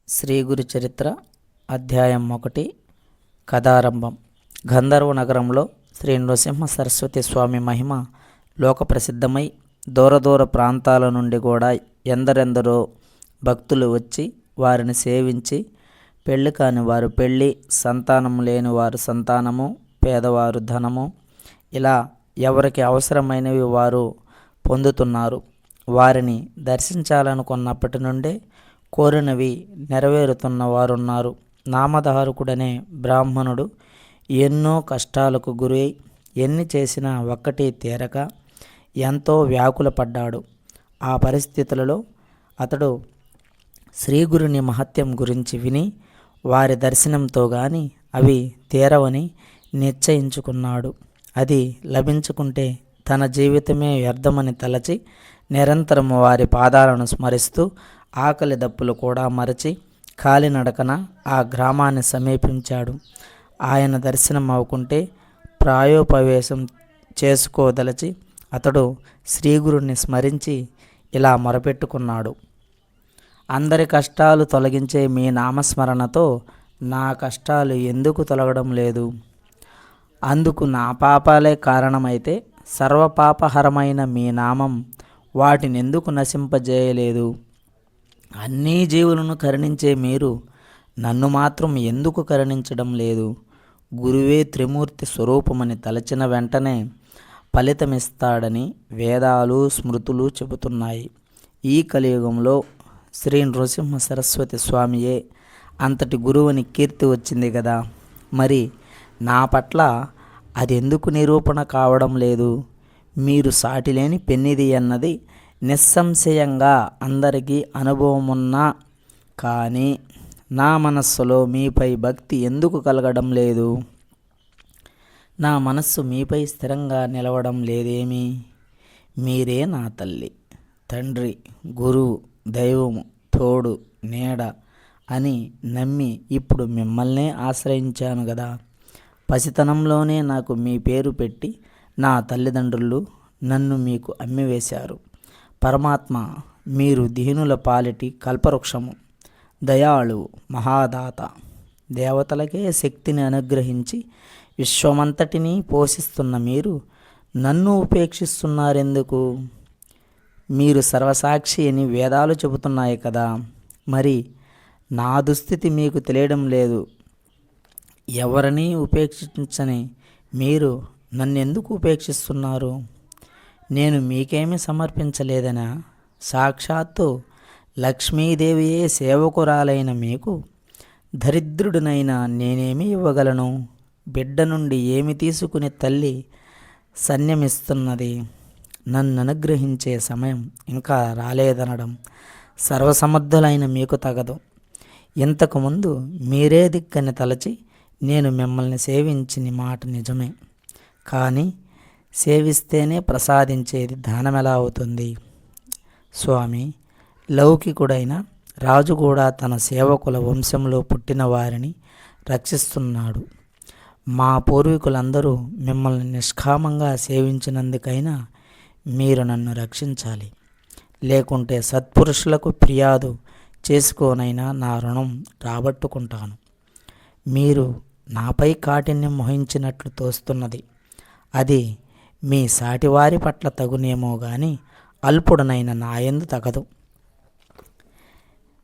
శ్రీ గురు చరిత్ర అధ్యాయం 1 కథారంభం. గంధర్వ నగరంలో శ్రీ నృసింహ సరస్వతి స్వామి మహిమ లోక ప్రసిద్ధమై దూర ప్రాంతాల నుండి కూడా ఎందరెందరో భక్తులు వచ్చి వారిని సేవించి పెళ్లి కాని వారు పెళ్ళి, సంతానం లేని వారు సంతానము, పేదవారు ధనము, ఇలా ఎవరికి అవసరమైనవి వారు పొందుతున్నారు. వారిని దర్శించాలనుకున్నప్పటి నుండే కోరినవి నెరవేరుతున్న వారున్నారు. నామధారకుడనే బ్రాహ్మణుడు ఎన్నో కష్టాలకు గురై ఎన్ని చేసినా ఒక్కటి తీరక ఎంతో వ్యాకులపడ్డాడు. ఆ పరిస్థితులలో అతడు శ్రీగురుని మహత్యం గురించి విని వారి దర్శనంతో గాని అవి తీరవని నిశ్చయించుకున్నాడు. అది లభించుకుంటే తన జీవితమే వ్యర్థమని తలచి నిరంతరము వారి పాదాలను స్మరిస్తూ ఆకలి దప్పులు కూడా మరచి కాలినడకన ఆ గ్రామాన్ని సమీపించాడు. ఆయన దర్శనం అవ్వకుంటే ప్రాయోపవేశం చేసుకోదలచి అతడు శ్రీగురుని స్మరించి ఇలా మొరపెట్టుకున్నాడు. అందరి కష్టాలు తొలగించే మీ నామస్మరణతో నా కష్టాలు ఎందుకు తొలగడం లేదు? అందుకు నా పాపాలే కారణమైతే సర్వపాపహరమైన మీ నామం వాటిని ఎందుకు నశింపజేయలేదు? అన్ని జీవులను కరుణించే మీరు నన్ను మాత్రం ఎందుకు కరుణించడం లేదు? గురువే త్రిమూర్తి స్వరూపమని తలచిన వెంటనే ఫలితమిస్తాడని వేదాలు స్మృతులు చెబుతున్నాయి. ఈ కలియుగంలో శ్రీ నృసింహ సరస్వతి స్వామియే అంతటి గురువుని కీర్తి వచ్చింది కదా, మరి నా పట్ల అది ఎందుకు నిరూపణ కావడం లేదు? మీరు సాటిలేని పెన్నిది అన్నది నిస్సంశయంగా అందరికీ అనుభవమున్నా కానీ నా మనస్సులో మీపై భక్తి ఎందుకు కలగడం లేదు? నా మనస్సు మీపై స్థిరంగా నిలవడం లేదేమి? మీరే నా తల్లి, తండ్రి, గురువు, దైవము, తోడు, నీడ అని నమ్మి ఇప్పుడు మిమ్మల్నే ఆశ్రయించాను కదా. పసితనంలోనే నాకు మీ పేరు పెట్టి నా తల్లిదండ్రులు నన్ను మీకు అమ్మివేశారు. పరమాత్మ మీరు దీనుల పాలిటి కల్పవృక్షము, దయాళువు, మహాదాత, దేవతలకే శక్తిని అనుగ్రహించి విశ్వమంతటినీ పోషిస్తున్న మీరు నన్ను ఉపేక్షిస్తున్నారెందుకు? మీరు సర్వసాక్షి అని వేదాలు చెబుతున్నాయి కదా, మరి నా దుస్థితి మీకు తెలియడం లేదు. ఎవరినీ ఉపేక్షించని మీరు నన్నెందుకు ఉపేక్షిస్తున్నారు? నేను మీకేమీ సమర్పించలేదనా? సాక్షాత్తు లక్ష్మీదేవియే సేవకురాలైన మీకు దరిద్రుడినైనా నేనేమి ఇవ్వగలను? బిడ్డ నుండి ఏమి తీసుకుని తల్లి సన్యమిస్తున్నది? నన్ను అనుగ్రహించే సమయం ఇంకా రాలేదనడం సర్వసమర్థులైన మీకు తగదు. ఇంతకుముందు మీరే దిక్కని తలచి నేను మిమ్మల్ని సేవించిన మాట నిజమే, కానీ సేవిస్తేనే ప్రసాదించేది దానమెలా అవుతుంది? స్వామి, లౌకికుడైన రాజు కూడా తన సేవకుల వంశంలో పుట్టిన వారిని రక్షిస్తున్నాడు. మా పూర్వీకులందరూ మిమ్మల్ని నిష్కామంగా సేవించినందుకైనా మీరు నన్ను రక్షించాలి. లేకుంటే సత్పురుషులకు ఫిర్యాదు చేసుకోనైనా నా రుణం రాబట్టుకుంటాను. మీరు నాపై కాఠిన్యం వహించినట్లు తోస్తున్నది. అది మీ సాటివారి పట్ల తగునేమో గాని అల్పుడనైన నాయందు తగదు.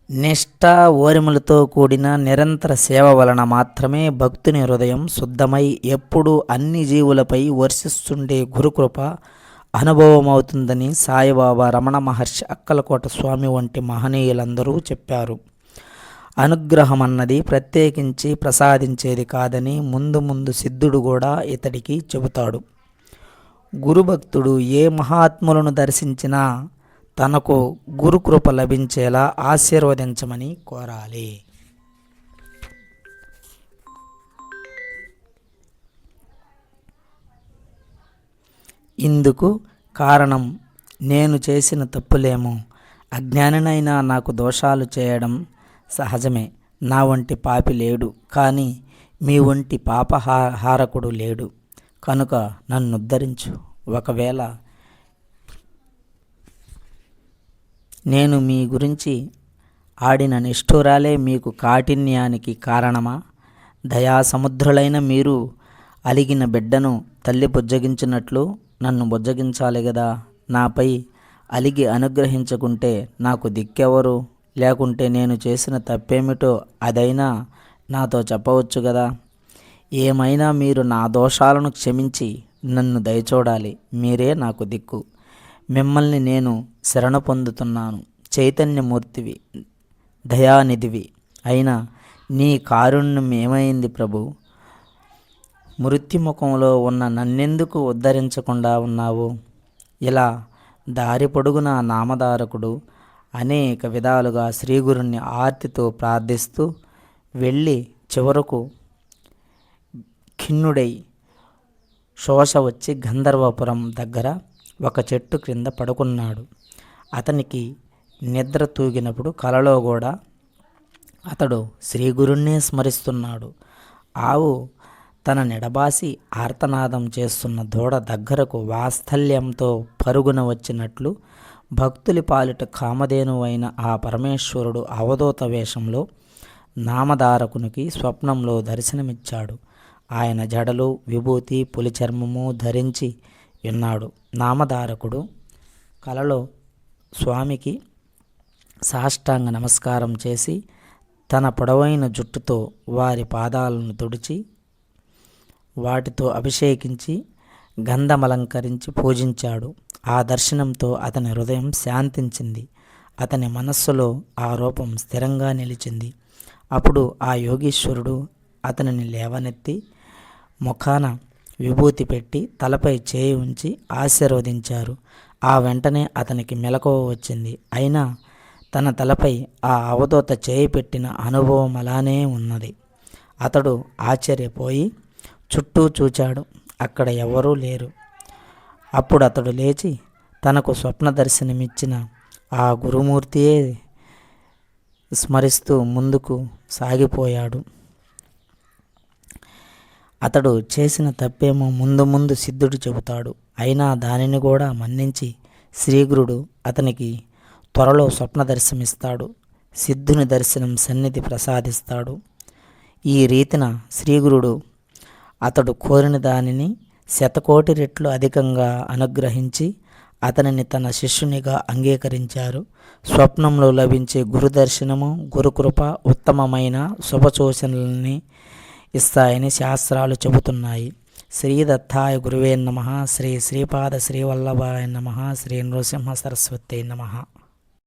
నిష్ఠ ఓరిములతో కూడిన నిరంతర సేవ వలన మాత్రమే భక్తుని హృదయం శుద్ధమై ఎప్పుడూ అన్ని జీవులపై వర్షిస్తుండే గురుకృప అనుభవమవుతుందని సాయిబాబా, రమణ మహర్షి, అక్కలకోట స్వామి వంటి మహనీయులందరూ చెప్పారు. అనుగ్రహం అన్నది ప్రత్యేకించి ప్రసాదించేది కాదని ముందు సిద్ధుడు కూడా ఇతడికి చెబుతాడు. గురుభక్తుడు ఏ మహాత్ములను దర్శించినా తనకు గురుకృప లభించేలా ఆశీర్వదించమని కోరాలి. ఇందుకు కారణం నేను చేసిన తప్పులేమో. అజ్ఞానినైనా నాకు దోషాలు చేయడం సహజమే. నా వంటి పాపి లేడు, కానీ మీ వంటి పాపహారకుడు లేడు. కనుక నన్ను ఉద్ధరించు. ఒకవేళ నేను మీ గురించి ఆడిన నిష్ఠురాలే మీకు కాఠిన్యానికి కారణమా? దయాసముద్రులైన మీరు అలిగిన బిడ్డను తల్లి బుజ్జగించినట్లు నన్ను బుజ్జగించాలి గదా. నాపై అలిగి అనుగ్రహించకుంటే నాకు దిక్కెవరు? లేకుంటే నేను చేసిన తప్పేమిటో అదైనా నాతో చెప్పవచ్చు గదా. ఏమైనా మీరు నా దోషాలను క్షమించి నన్ను దయచూడాలి. మీరే నాకు దిక్కు. మిమ్మల్ని నేను శరణ పొందుతున్నాను. చైతన్యమూర్తివి, దయానిధివి అయినా నీ కారుణ్యం ఏమైంది ప్రభు? మృత్యుముఖంలో ఉన్న నన్నెందుకు ఉద్ధరించకుండా ఉన్నావు? ఇలా దారి పొడుగున నామధారకుడు అనేక విధాలుగా శ్రీగురుణ్ణి ఆర్తితో ప్రార్థిస్తూ వెళ్ళి చివరకు ఖిన్నుడై శోష వచ్చి గంధర్వపురం దగ్గర ఒక చెట్టు క్రింద పడుకున్నాడు. అతనికి నిద్ర తూగినప్పుడు కలలో కూడా అతడు శ్రీగురుణ్ణే స్మరిస్తున్నాడు. ఆవు తన నెడబాసి ఆర్తనాదం చేస్తున్న దూడ దగ్గరకు వాత్సల్యంతో పరుగున వచ్చినట్లు భక్తులి పాలిట కామధేనువైన ఆ పరమేశ్వరుడు అవధూత వేషంలో నామధారకునికి స్వప్నంలో దర్శనమిచ్చాడు. ఆయన జడలు, విభూతి, పులి చర్మము ధరించి ఉన్నాడు. నామధారకుడు కలలో స్వామికి సాష్టాంగ నమస్కారం చేసి తన పొడవైన జుట్టుతో వారి పాదాలను తుడిచి వాటితో అభిషేకించి గంధమలంకరించి పూజించాడు. ఆ దర్శనంతో అతని హృదయం శాంతించింది. అతని మనస్సులో ఆ రూపం స్థిరంగా నిలిచింది. అప్పుడు ఆ యోగీశ్వరుడు అతనిని లేవనెత్తి ముఖాన విభూతి పెట్టి తలపై చేయి ఉంచి ఆశీర్వదించారు. ఆ వెంటనే అతనికి మెలకువ వచ్చింది. అయినా తన తలపై ఆ అవధూత చేయి పెట్టిన అనుభవం అలానే ఉన్నది. అతడు ఆశ్చర్యపోయి చుట్టూ చూచాడు. అక్కడ ఎవరూ లేరు. అప్పుడు అతడు లేచి తనకు స్వప్న దర్శనమిచ్చిన ఆ గురుమూర్తియే స్మరిస్తూ ముందుకు సాగిపోయాడు. అతడు చేసిన తప్పేమో ముందు ముందు సిద్ధుడు చెబుతాడు. అయినా దానిని కూడా మన్నించి శ్రీగురుడు అతనికి త్వరలో స్వప్న దర్శనమిస్తాడు. సిద్ధుని దర్శనం సన్నిధి ప్రసాదిస్తాడు. ఈ రీతిన శ్రీగురుడు అతడు కోరిన దానిని శతకోటి రెట్లు అధికంగా అనుగ్రహించి అతనిని తన శిష్యునిగా అంగీకరించారు. స్వప్నంలో లభించే గురు దర్శనము, గురుకృప ఉత్తమమైన శుభసూచనల్ని ఇస్తాయని శాస్త్రాలు చెబుతున్నాయి. శ్రీ దత్తాయ గురువే నమః. శ్రీ శ్రీపాద శ్రీవల్లభాయ నమః. శ్రీ నృసింహ సరస్వతే నమః.